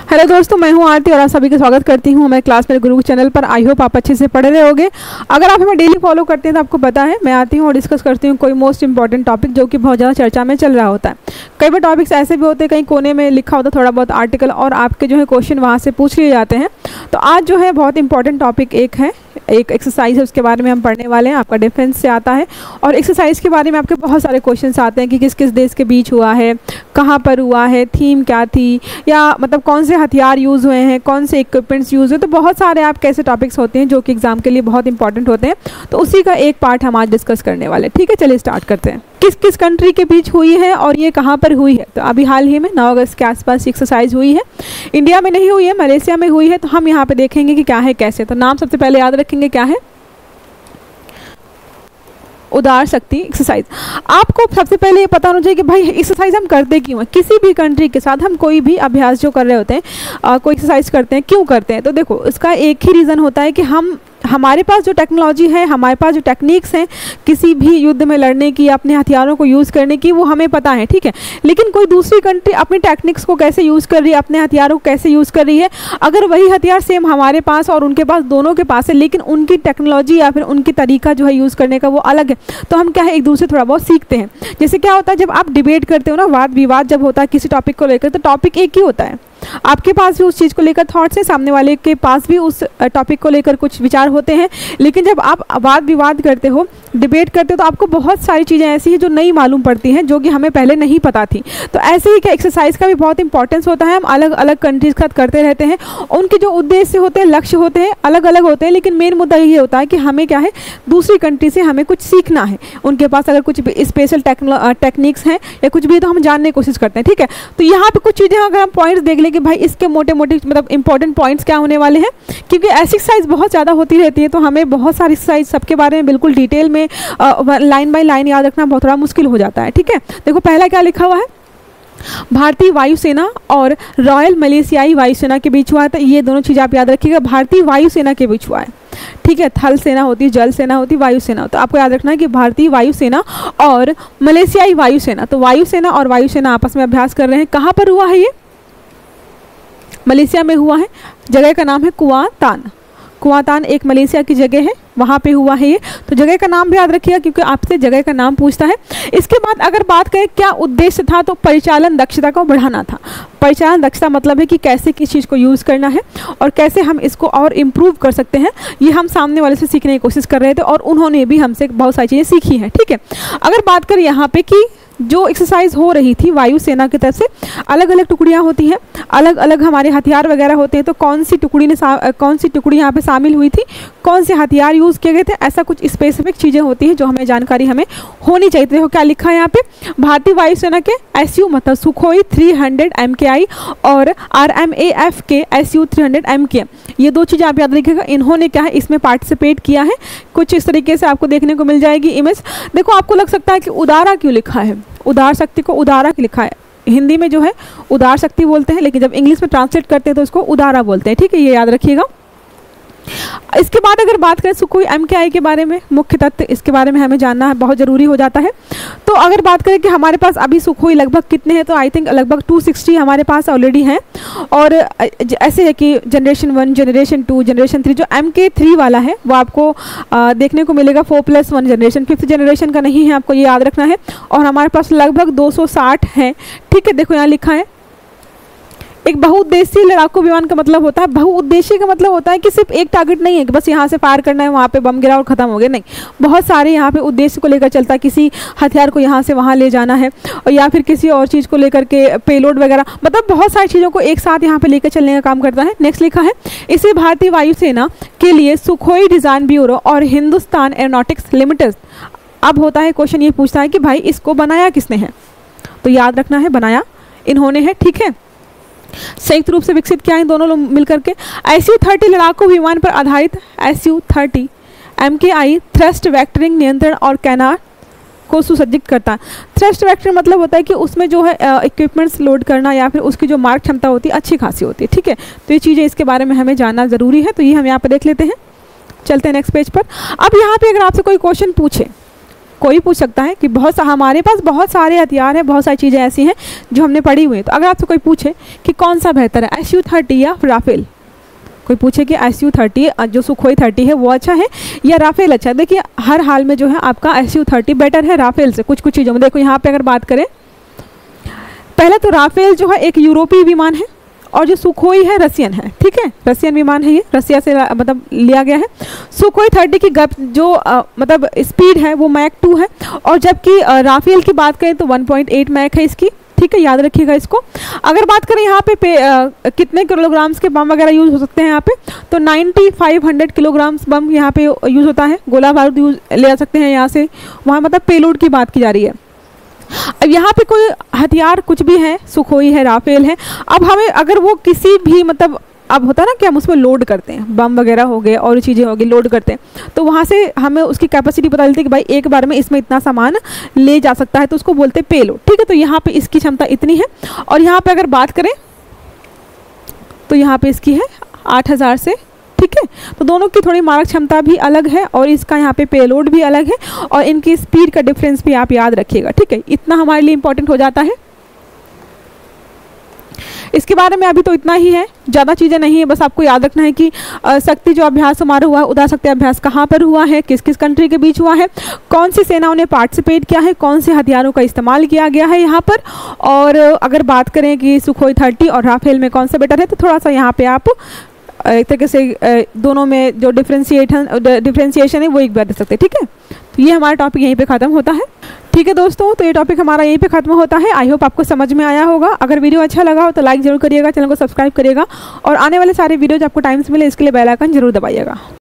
Hello दोस्तों, मैं हूं आरती और आप सभी का स्वागत करती हूं हमारे क्लास मेरे गुरु चैनल पर। आई होप आप अच्छे से पढ़ रहे होगे। अगर आप हमें डेली फॉलो करते हैं तो आपको पता है मैं आती हूं और डिस्कस करती हूं कोई मोस्ट इंपॉर्टेंट टॉपिक जो कि बहुत ज़्यादा चर्चा में चल रहा होता है। कई बार टॉपिक्स ऐसे भी होते हैं कहीं कोने में लिखा होता है थोड़ा बहुत आर्टिकल, और आपके जो है क्वेश्चन वहाँ से पूछ लिए जाते हैं। तो आज जो है बहुत इंपॉर्टेंट टॉपिक एक एक्सरसाइज है, उसके बारे में हम पढ़ने वाले हैं। आपका डिफेंस से आता है और एक्सरसाइज के बारे में आपके बहुत सारे क्वेश्चंस आते हैं कि किस किस देश के बीच हुआ है, कहाँ पर हुआ है, थीम क्या थी, या मतलब कौन से हथियार यूज़ हुए हैं, कौन से इक्विपमेंट्स यूज़ हुए। तो बहुत सारे आप कैसे टॉपिक्स होते हैं जो कि एग्जाम के लिए बहुत इंपॉर्टेंट होते हैं। तो उसी का एक पार्ट हम आज डिस्कस करने वाले। ठीक है, चलिए स्टार्ट करते हैं। किस किस कंट्री के बीच हुई है और ये कहाँ पर हुई है। तो अभी हाल ही में 9 अगस्त के आसपास एक्सरसाइज हुई है। इंडिया में नहीं हुई है, मलेशिया में हुई है। तो हम यहाँ पे देखेंगे कि क्या है कैसे। तो नाम सबसे पहले याद रखेंगे, क्या है? उदार शक्ति एक्सरसाइज। आपको सबसे पहले ये पता होना चाहिए कि भाई एक्सरसाइज हम करते क्यों हैं। किसी भी कंट्री के साथ हम कोई भी अभ्यास जो कर रहे होते हैं, कोई एक्सरसाइज करते हैं, क्यों करते हैं। तो देखो, इसका एक ही रीज़न होता है कि हमारे पास जो टेक्नोलॉजी है, हमारे पास जो टेक्निक्स हैं किसी भी युद्ध में लड़ने की, अपने हथियारों को यूज़ करने की, वो हमें पता है। ठीक है, लेकिन कोई दूसरी कंट्री अपनी टेक्निक्स को कैसे यूज़ कर रही है, अपने हथियारों को कैसे यूज़ कर रही है। अगर वही हथियार सेम हमारे पास और उनके पास, दोनों के पास है, लेकिन उनकी टेक्नोलॉजी या फिर उनकी तरीका जो है यूज़ करने का वो अलग है, तो हम क्या है एक दूसरे थोड़ा बहुत सीखते हैं। जैसे क्या होता है जब आप डिबेट करते हो ना, वाद विवाद जब होता है किसी टॉपिक को लेकर, तो टॉपिक एक ही होता है। आपके पास भी उस चीज़ को लेकर थॉट्स हैं, सामने वाले के पास भी उस टॉपिक को लेकर कुछ विचार होते हैं। लेकिन जब आप वाद विवाद करते हो, डिबेट करते हो, तो आपको बहुत सारी चीज़ें ऐसी हैं जो नई मालूम पड़ती हैं, जो कि हमें पहले नहीं पता थी। तो ऐसे ही क्या एक्सरसाइज का भी बहुत इंपॉर्टेंस होता है। हम अलग अलग कंट्रीज के साथ करते रहते हैं। उनके जो उद्देश्य होते हैं, लक्ष्य होते हैं, अलग अलग होते हैं। लेकिन मेन मुद्दा ये होता है कि हमें क्या है, दूसरी कंट्री से हमें कुछ सीखना है। उनके पास अगर कुछ स्पेशल टेक्निक्स हैं या कुछ भी, तो हम जानने की कोशिश करते हैं। ठीक है, तो यहाँ पे कुछ चीज़ें अगर हम पॉइंट्स देख लें कि भाई इसके मोटे मोटे मतलब इंपॉर्टेंट पॉइंट्स क्या होने वाले हैं, क्योंकि ऐसी एक्सरसाइज बहुत ज़्यादा होती रहती है। तो हमें बहुत सारी एक्सरसाइज सबके बारे में बिल्कुल डिटेल में लाइन बाय लाइन याद रखना बहुत थोड़ा मुश्किल हो जाता है। ठीक है, देखो पहला क्या लिखा हुआ है, भारतीय वायुसेना और रॉयल मलेशियाई वायुसेना के बीच हुआ है। तो ये दोनों चीज़ आप याद रखिएगा, भारतीय वायुसेना के बीच हुआ है। ठीक है, थल सेना होती है, जल सेना होती है, वायुसेना। तो आपको याद रखना है कि भारतीय वायुसेना और मलेशियाई वायुसेना, तो वायुसेना और वायुसेना आपस में अभ्यास कर रहे हैं। कहाँ पर हुआ है ये? मलेशिया में हुआ है। जगह का नाम है कुआतान। कुआतान एक मलेशिया की जगह है, वहाँ पे हुआ है ये। तो जगह का नाम भी याद रखिएगा क्योंकि आपसे जगह का नाम पूछता है। इसके बाद अगर बात करें क्या उद्देश्य था, तो परिचालन दक्षता को बढ़ाना था। परिचालन दक्षता मतलब है कि कैसे किस चीज़ को यूज़ करना है और कैसे हम इसको और इम्प्रूव कर सकते हैं। ये हम सामने वाले से सीखने की कोशिश कर रहे थे और उन्होंने भी हमसे बहुत सारी चीज़ें सीखी हैं। ठीक है, अगर बात करें यहाँ पे कि जो एक्सरसाइज हो रही थी वायुसेना की तरफ से, अलग अलग टुकड़ियाँ होती हैं, अलग अलग हमारे हथियार वगैरह होते हैं। तो कौन सी टुकड़ी यहाँ पे शामिल हुई थी, कौन से हथियार यूज़ किए गए थे, ऐसा कुछ स्पेसिफिक चीज़ें होती हैं जो हमें जानकारी हमें होनी चाहिए। देखो क्या लिखा है यहाँ पे, भारतीय वायुसेना के SU मतलब सुखोई 300 MKI और RMAF के SU 300 MKM, ये दो चीज़ें आप याद रखिएगा। इन्होंने क्या है इसमें पार्टिसिपेट किया है। कुछ इस तरीके से आपको देखने को मिल जाएगी इमेज। देखो आपको लग सकता है कि उदारा क्यों लिखा है, उदार शक्ति को उदारा क्यों लिखा है। हिंदी में जो है उदार शक्ति बोलते हैं, लेकिन जब इंग्लिश में ट्रांसलेट करते हैं तो इसको उदारा बोलते हैं। ठीक है, ये याद रखिएगा। इसके बाद अगर बात करें सुखोई MKI के बारे में, मुख्य तथ्य इसके बारे में हमें जानना है, बहुत ज़रूरी हो जाता है। तो अगर बात करें कि हमारे पास अभी सुखोई लगभग कितने हैं, तो आई थिंक लगभग 260 हमारे पास ऑलरेडी हैं। और ऐसे है कि जनरेशन 1, जनरेशन 2, जनरेशन 3, जो MK3 वाला है वो आपको देखने को मिलेगा 4+1 जनरेशन, 5th जनरेशन का नहीं है, आपको ये याद रखना है। और हमारे पास लगभग 260 हैं। ठीक है, देखो यहाँ लिखा है एक बहुउद्देशीय लड़ाकू विमान का मतलब होता है, बहुउद्देशीय का मतलब होता है कि सिर्फ एक टारगेट नहीं है कि बस यहाँ से फायर करना है, वहाँ पे बम गिरा और ख़त्म हो गया। नहीं, बहुत सारे यहाँ पे उद्देश्य को लेकर चलता है। किसी हथियार को यहाँ से वहाँ ले जाना है, और या फिर किसी और चीज़ को लेकर के पेलोड वगैरह, मतलब बहुत सारी चीज़ों को एक साथ यहाँ पे लेकर चलने का काम करता है। नेक्स्ट लिखा है, इसे भारतीय वायुसेना के लिए सुखोई डिज़ाइन ब्यूरो और हिंदुस्तान एरोनॉटिक्स लिमिटेड। अब होता है क्वेश्चन ये पूछता है कि भाई इसको बनाया किसने है, तो याद रखना है बनाया इन्होंने है। ठीक है, संयुक्त रूप से विकसित किया है दोनों लोग मिलकर के। SU 30 लड़ाकू विमान पर आधारित SU 30 MKI थ्रस्ट वेक्टरिंग नियंत्रण और कैनार को सुसज्जित करता है। थ्रस्ट वेक्टर मतलब होता है कि उसमें जो है इक्विपमेंट्स लोड करना या फिर उसकी जो मार्क क्षमता होती है अच्छी खासी होती है। ठीक है, तो ये चीज़ें इसके बारे में हमें जानना ज़रूरी है। तो ये हम यहाँ पर देख लेते हैं। चलते हैं नेक्स्ट पेज पर। अब यहाँ पे अगर आपसे कोई क्वेश्चन पूछे कोई पूछ सकता है कि हमारे पास बहुत सारे हथियार हैं, बहुत सारी चीज़ें ऐसी हैं जो हमने पढ़ी हुई हैं। तो अगर आपसे कोई पूछे कि कौन सा बेहतर है, Su-30 या राफेल, कोई पूछे कि Su-30 जो सुखोई 30 है वो अच्छा है या राफेल अच्छा है, देखिए हर हाल में जो है आपका Su-30 बेटर है राफेल से कुछ कुछ चीज़ों में। देखो यहाँ पे अगर बात करें, पहले तो राफेल जो है एक यूरोपीय विमान है और जो सुखोई है रसियन है, ठीक है, रसियन विमान है, ये रसिया से मतलब लिया गया है। सुखोई 30 की जो मतलब स्पीड है वो मैक 2 है, और जबकि राफेल की बात करें तो 1.8 मैक है इसकी, ठीक है, याद रखिएगा इसको। अगर बात करें यहाँ पे कितने किलोग्राम्स के बम वगैरह यूज़ हो सकते हैं यहाँ पे, तो 9500 किलोग्राम्स बम यहाँ पे यूज़ होता है, गोला बारूद यूज ले जा सकते हैं यहाँ से वहाँ, मतलब पेलोड की बात की जा रही है। अब यहाँ पे कोई हथियार कुछ भी है, सुखोई है, राफेल है, अब हमें अगर वो किसी भी मतलब अब होता है ना कि हम उसमें लोड करते हैं, बम वगैरह हो गए और चीज़ें हो गई, लोड करते हैं, तो वहाँ से हमें उसकी कैपेसिटी पता चलती है कि भाई एक बार में इसमें इतना सामान ले जा सकता है, तो उसको बोलते हैं पेलोड, ठीक है। तो यहाँ पे इसकी क्षमता इतनी है, और यहाँ पे अगर बात करें तो यहाँ पे इसकी है 8000 से, ठीक है। तो दोनों की थोड़ी मारक क्षमता भी अलग है और इसका यहाँ पे पेलोड भी अलग है, और इनकी स्पीड का डिफरेंस भी आप याद रखिएगा, ठीक है। इतना हमारे लिए इंपॉर्टेंट हो जाता है। इसके बारे में अभी तो इतना ही है, ज़्यादा चीज़ें नहीं है, बस आपको याद रखना है कि शक्ति जो अभ्यास हमारा हुआ है, उदार शक्ति अभ्यास कहाँ पर हुआ है, किस किस कंट्री के बीच हुआ है, कौन सी सेनाओं ने पार्टिसिपेट किया है, कौन से हथियारों का इस्तेमाल किया गया है यहाँ पर, और अगर बात करें कि सुखोई 30 और राफेल में कौन सा बेटर है, तो थोड़ा सा यहाँ पर आप एक तरीके से दोनों में जो डिफ्रेंसिएशन है वो एक बार दे सकते हैं, ठीक है। तो ये हमारा टॉपिक यहीं पे ख़त्म होता है, ठीक है दोस्तों। तो ये टॉपिक हमारा यहीं पे ख़त्म होता है। आई होप आपको समझ में आया होगा। अगर वीडियो अच्छा लगा हो तो लाइक जरूर करिएगा, चैनल को सब्सक्राइब करिएगा, और आने वाले सारे वीडियोज आपको टाइम से मिले इसके लिए बेल आइकन जरूर दबाइएगा।